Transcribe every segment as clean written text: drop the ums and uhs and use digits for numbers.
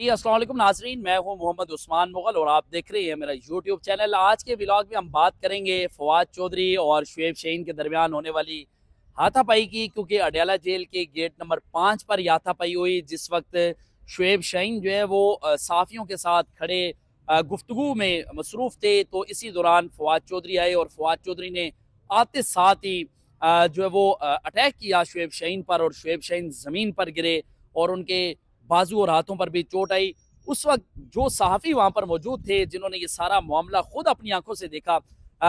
जी, अस्सलाम वालेकुम नाज़रीन, मैं हूं मोहम्मद उस्मान मुगल और आप देख रहे हैं मेरा यूट्यूब चैनल। आज के व्लॉग में हम बात करेंगे फवाद चौधरी और शुएब शाहीन के दरमियान होने वाली हाथापाई की, क्योंकि अडयाला जेल के गेट नंबर 5 पर यह हाथापाई हुई। जिस वक्त शुएब शाहीन जो है वो सहाफ़ियों के साथ खड़े गुफ्तगू में मसरूफ़ थे, तो इसी दौरान फवाद चौधरी आए और फवाद चौधरी ने आते साथ ही जो है वो अटैक किया शुएब शाहीन पर, और शुएब शाहीन ज़मीन पर गिरे और उनके बाजू और हाथों पर भी चोट आई। उस वक्त जो सहाफ़ी वहाँ पर मौजूद थे, जिन्होंने ये सारा मामला खुद अपनी आंखों से देखा,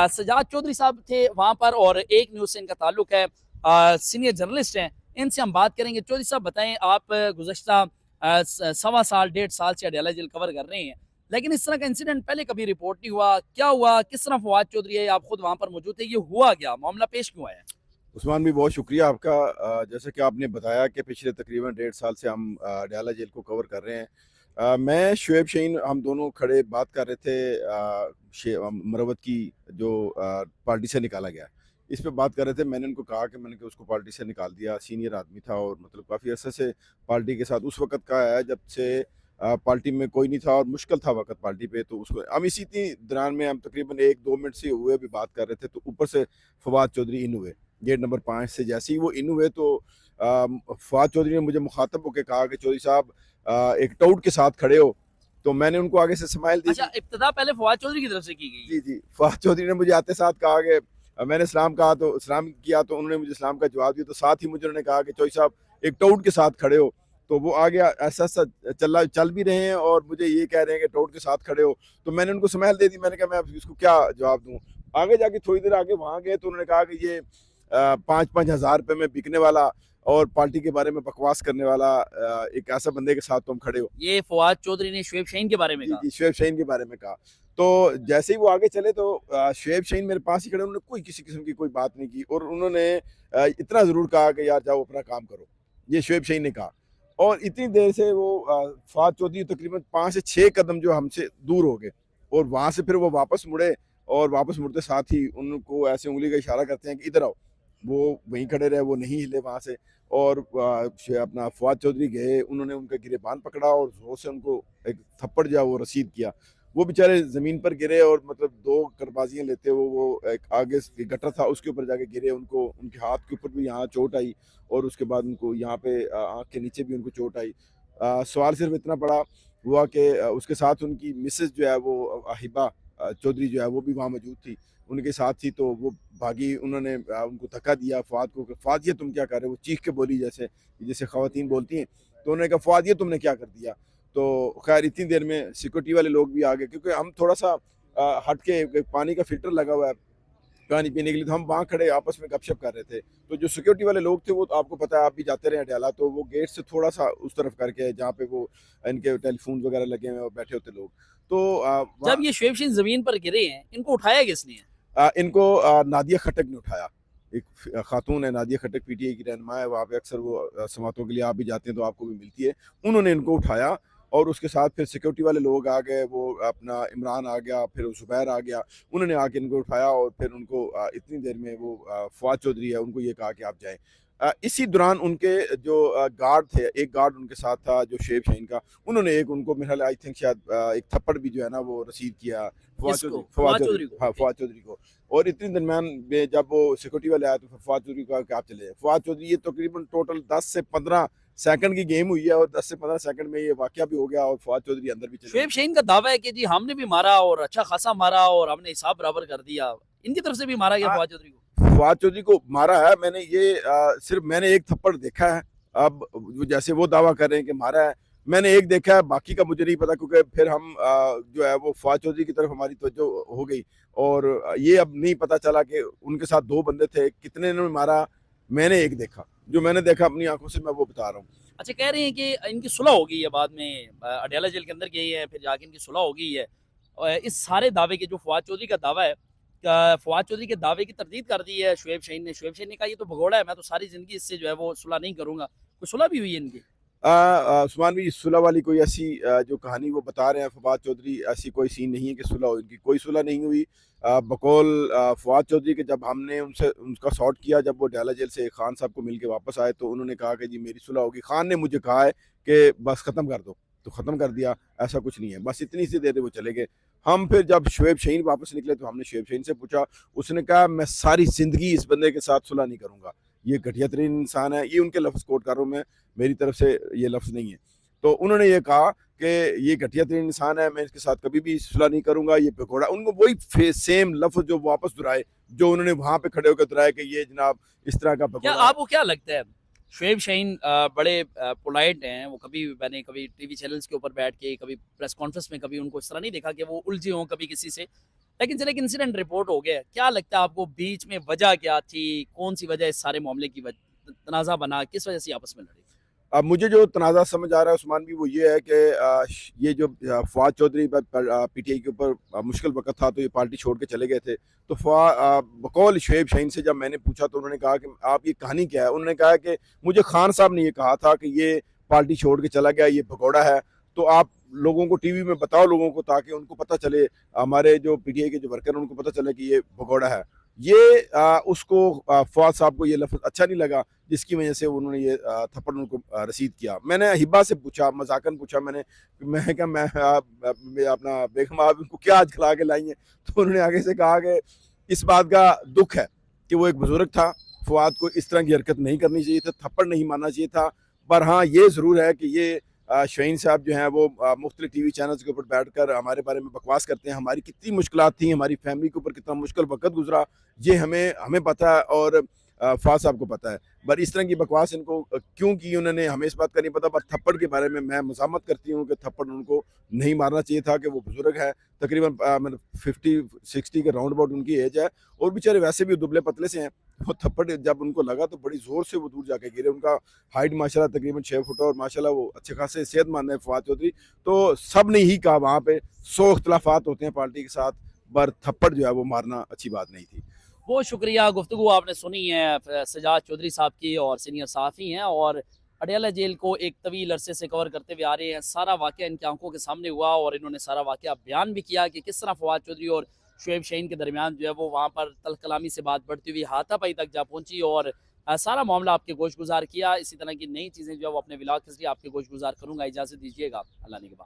सजाद चौधरी साहब थे वहाँ पर और एक न्यूज़ से इनका ताल्लुक है, सीनियर जर्नलिस्ट हैं। इनसे हम बात करेंगे। चौधरी साहब बताएं, आप गुज़श्ता सवा साल 1.5 साल से अडयाला जेल कवर कर रहे हैं, लेकिन इस तरह का इंसिडेंट पहले कभी रिपोर्ट नहीं हुआ। क्या हुआ, किस तरह फवाद चौधरी है, आप खुद वहाँ पर मौजूद थे, ये हुआ क्या, मामला पेश क्यों आया? उस्मान भी बहुत शुक्रिया आपका। जैसे कि आपने बताया कि पिछले तकरीबन 1.5 साल से हम अडयाला जेल को कवर कर रहे हैं। मैं शुएब शाहीन हम दोनों खड़े बात कर रहे थे मरवत की जो पार्टी से निकाला गया, इस पे बात कर रहे थे। मैंने उनको कहा कि मैंने कि उसको पार्टी से निकाल दिया। सीनियर आदमी था और मतलब काफ़ी अरसे से पार्टी के साथ उस वक़्त का है जब से पार्टी में कोई नहीं था और मुश्किल था वक़्त पार्टी पे, तो उसको हम इसी दौरान में हम तकरीबन 1-2 मिनट से हुए भी बात कर रहे थे, तो ऊपर से फवाद चौधरी इन हुए। गेट नंबर 5 से जैसे ही वो इन हुए तो फवाद चौधरी ने मुझे मुखातब होकर कहा कि चौधरी साहब एक टाउट के साथ खड़े हो। तो मैंने उनको आगे से स्माइल दी अच्छा, थी। इब्तिदा पहले फवाद चौधरी की तरफ से की गई है। जी, जी। फवाद चौधरी ने मुझे आते साथ कहा कि मैंने सलाम कहा तो सलाम किया, तो उन्होंने मुझे सलाम का जवाब दिया, तो साथ ही मुझे उन्होंने कहा कि चौधरी साहब एक टाउट के साथ खड़े हो। तो वो आगे ऐसा-ऐसा चल भी रहे हैं और मुझे ये कह रहे हैं कि टाउट के साथ खड़े हो। तो मैंने उनको स्माइल दे दी। मैंने कहा मैं अब इसको क्या जवाब दूँ? आगे जाके थोड़ी देर आगे वहाँ गए तो उन्होंने कहा कि ये 5-5 हज़ार रुपए में बिकने वाला और पार्टी के बारे में बकवास करने वाला एक ऐसा बंदे के साथ तुम खड़े हो। ये फवाद चौधरी ने शुएब शाहीन के बारे में जी, कहा। जी, शुएब शाहीन के बारे में कहा। तो जैसे ही वो आगे चले तो शुएब शाहीन मेरे पास ही खड़े, उन्होंने कोई किसी किस्म की कोई बात नहीं की और उन्होंने इतना ज़रूर कहा कि यार जाओ अपना काम करो। ये शुएब शाहीन ने कहा और इतनी देर से वो फवाद चौधरी तकरीबन 5 से 6 कदम जो हमसे दूर हो गए और वहाँ से फिर वो वापस मुड़े और वापस मुड़ते साथ ही उनको ऐसे उँगली का इशारा करते हैं कि इधर आओ। वो वहीं खड़े रहे, वो नहीं हिले वहाँ से और अपना फवाद चौधरी गए, उन्होंने उनका गिरेबान पकड़ा और ज़ोर से उनको एक थप्पड़ जो है वो रसीद किया। वो बेचारे ज़मीन पर गिरे और मतलब 2 करबाजियाँ लेते हुए वो एक आगे से गटर था उसके ऊपर जाके गिरे। उनको उनके हाथ के ऊपर भी यहाँ चोट आई और उसके बाद उनको यहाँ पे आँख के नीचे भी उनको चोट आई। सवाल सिर्फ़ इतना बड़ा हुआ कि उसके साथ उनकी मिसेज़ जो है वो हिबा चौधरी जो है वो भी वहाँ मौजूद थी। उनके साथ थी तो वो भागी, उन्होंने उनको धक्का दिया फ़वाद को कि फ़वाद ये तुम क्या कर रहे हो? वो चीख के बोली जैसे जैसे ख़वातीन बोलती हैं। तो उन्होंने कहा फ़वाद ये तुमने क्या कर दिया? तो ख़ैर इतनी देर में सिक्योरिटी वाले लोग भी आ गए क्योंकि हम थोड़ा-सा हट के एक पानी का फ़िल्टर लगा हुआ है पानी पीने के लिए, तो हम वहाँ खड़े आपस में गपशप कर रहे थे। तो जो सिक्योरिटी वाले लोग थे वो तो आपको पता है, आप भी जाते रहे अडयाला, तो वो गेट से थोड़ा-सा उस तरफ करके जहाँ पे वो इनके टेलीफ़ोन वग़ैरह लगे हुए हैं और बैठे होते लोग। तो जब वहाँ ये शुएब शाहीन जमीन पर गिरे हैं, इनको उठाया किसने है? इनको नादिया खट्टक ने उठाया। एक खातून है नादिया खट्टक, पीटीआई की रहनुमा है, वहाँ पे अक्सर वो समातों के लिए आप भी जाते हैं तो आपको भी मिलती है। उन्होंने इनको उठाया और उसके साथ फिर सिक्योरिटी वाले लोग आ गए, वो अपना इमरान आ गया, फिर ज़ुबैर आ गया। उन्होंने आके इनको उठाया और फिर उनको इतनी देर में वो फवाद चौधरी है, उनको ये कहा कि आप जाएँ। इसी दौरान उनके जो गार्ड थे, एक गार्ड उनके साथ था जो शुएब शाहीन का, उन्होंने एक उनको मेरे ख़्याल आई थिंक शायद एक थप्पड़ भी जो है ना वो रसीद किया किसको? फवाद चौधरी को? ओके। फवाद चौधरी को। और इतने दरमियान में जब वो सिक्योरिटी वाले आए तो फिर फवाद चौधरी को कहा कि आप चले जाएँ। फवाद चौधरी ये तकरीबन टोटल 10 से 15 सेकंड की गेम हुई है और 10 से 15 सेकंड में ये वाक़या भी हो गया और फवाद चौधरी अंदर भी चले शुएब गए। शाहीन का दावा है कि जी हमने भी मारा और अच्छा खासा मारा और हमने हिसाब बराबर कर दिया। इनकी तरफ से भी मारा गया हाँ, फवाद चौधरी को? फवाद चौधरी को मारा है मैंने, ये सिर्फ़ मैंने एक थप्पड़ देखा है। अब वो जैसे वो दावा कर रहे हैं कि मारा है, मैंने एक देखा है, बाकी का मुझे नहीं पता क्योंकि फिर हम जो है वो फवाद चौधरी की तरफ हमारी तवज्जो हो गई और ये अब नहीं पता चला कि उनके साथ 2 बंदे थे, कितने इन्होंने मारा, मैंने एक देखा। जो मैंने देखा अपनी आँखों से मैं वो बता रहा हूँ। अच्छा, कह रहे हैं कि इनकी सुलह हो गई है बाद में, अडयाला जेल के अंदर गई है, फिर जाके इनकी सुलह हो गई है। इस सारे दावे के जो फवाद चौधरी का दावा है, फवाद चौधरी के दावे की तरदीद कर दी है शुएब शाहीन ने। शुएब शाहीन ने कहा ये तो भगोड़ा है, मैं तो सारी ज़िंदगी इससे जो है वो सुलह नहीं करूँगा। कोई सुलह भी हुई है इनकी? उस्मान भी सुलह वाली कोई ऐसी जो कहानी वो बता रहे हैं फवाद चौधरी, ऐसी कोई सीन नहीं है कि सुलह हो, इनकी कोई सुलह नहीं हुई। बकौल फवाद चौधरी के जब हमने उनसे उनका सॉर्ट किया, जब वो अडयाला जेल से खान साहब को मिल के वापस आए तो उन्होंने कहा कि जी मेरी सुलह होगी। खान ने मुझे कहा है कि बस ख़त्म कर दो। तो ख़त्म कर दिया, ऐसा कुछ नहीं है। बस इतनी सी देर वो चले गए। हम फिर जब शुएब शाहीन वापस निकले तो हमने शुएब शाहीन से पूछा, उसने कहा मैं सारी ज़िंदगी इस बंदे के साथ सुलह नहीं करूँगा, ये घटिया तरीन इंसान है। ये उनके लफ्ज़ कोट कर रहा हूँ मैं, मेरी तरफ से ये लफ्ज़ नहीं है। तो उन्होंने ये कहा कि ये घटिया तरीन इंसान है, मैं इसके साथ कभी भी सुलह नहीं करूँगा, ये भगोड़ा। उनको वही सेम लफ्ज़ जो वापस दोहराए, जो उन्होंने वहाँ पे खड़े होकर दोहराया कि ये जनाब इस तरह का क्या भगोड़ा है। आपको क्या लगता है शुएब शाहीन बड़े पोलाइट हैं, वो कभी मैंने कभी टीवी चैनल्स के ऊपर बैठ के कभी प्रेस कॉन्फ्रेंस में कभी उनको इस तरह नहीं देखा कि वो उलझे हों कभी किसी से, लेकिन चलिए एक इंसिडेंट रिपोर्ट हो गया है। क्या लगता है आपको बीच में वजह क्या थी, कौन सी वजह इस सारे मामले की तनाज़ा बना, किस वजह से आपस में लड़े? अब मुझे जो तनाज़ा समझ आ रहा है उस्मान भी, वो ये है कि ये जो फ़वाद चौधरी पीटीआई के ऊपर मुश्किल वक़्त था तो ये पार्टी छोड़ के चले गए थे। तो बकौल शुएब शाहीन से जब मैंने पूछा तो उन्होंने कहा कि आप ये कहानी क्या है? उन्होंने कहा कि मुझे खान साहब ने ये कहा था कि ये पार्टी छोड़ के चला गया, ये भगोड़ा है, तो आप लोगों को टीवी में बताओ लोगों को, ताकि उनको पता चले, हमारे जो पीटीआई के जो वर्कर हैं उनको पता चले कि ये भगोड़ा है। ये उसको फ़वाद साहब को ये लफ्ज़ अच्छा नहीं लगा, जिसकी वजह से उन्होंने ये थप्पड़ उनको रसीद किया। मैंने हिब्बा से पूछा, मज़ाकन पूछा मैंने, मैं क्या मैं अपना बेगम आप इनको क्या आज खिला के लाई हैं? तो उन्होंने आगे से कहा कि इस बात का दुःख है कि वो एक बुज़ुर्ग था, फ़वाद को इस तरह की हरकत नहीं करनी चाहिए था, थप्पड़ नहीं मारना चाहिए था। पर हाँ, ये ज़रूर है कि ये शाहीन साहब जो हैं वो मुख्तलिफ टीवी चैनल्स के ऊपर बैठकर हमारे बारे में बकवास करते हैं। हमारी कितनी मुश्किलात थी, हमारी फैमिली के ऊपर कितना मुश्किल वक़्त गुज़रा, ये हमें हमें पता है और फ़वाद साहब को पता है। पर इस तरह की बकवास इनको क्यों की उन्होंने, हमें इस बात का नहीं पता। पर थप्पड़ के बारे में मैं मज़ामत करती हूँ कि थप्पड़ उनको नहीं मारना चाहिए था, कि वो बुज़ुर्ग है, तकरीबन मतलब 50-60 के राउंड अबाउट उनकी एज है, और बेचारे वैसे भी दुबले-पतले से हैं। वो थप्पड़ जब उनको लगा तो बड़ी ज़ोर से वो दूर जाके गिरे। उनका हाइट माशाल्लाह तकरीबन 6 फुट, और माशाल्लाह वो अच्छे खासे सेहतमंद है फ़वाद चौधरी। तो सब ने ही कहा वहाँ पे 100 इख्तिलाफ़ात होते हैं पार्टी के साथ, पर थप्पड़ जो है वो मारना अच्छी बात नहीं थी। बहुत शुक्रिया, गुफ्तगू आपने सुनी है सजाद चौधरी साहब की, और सीनियर सहाफ़ी हैं और अडयाला जेल को एक तवील अरसे से कवर करते हुए आ रहे हैं। सारा वाक़या इनकी आंखों के सामने हुआ और इन्होंने सारा वाक़या बयान भी किया कि किस तरह फ़वाद चौधरी और शुएब शाहीन के दरमियान जो है वो वहाँ पर तल्ख़ कलामी से बात बढ़ती हुई हाथापाई तक जा पहुँची, और सारा मामला आपके गोश गुज़ार किया। इसी तरह की नई चीज़ें जो है वो अपने व्लॉग के ज़रिए आपके गोश गुज़ार करूँगा। इजाज़त दीजिएगा, अल्लाह ने के बाद।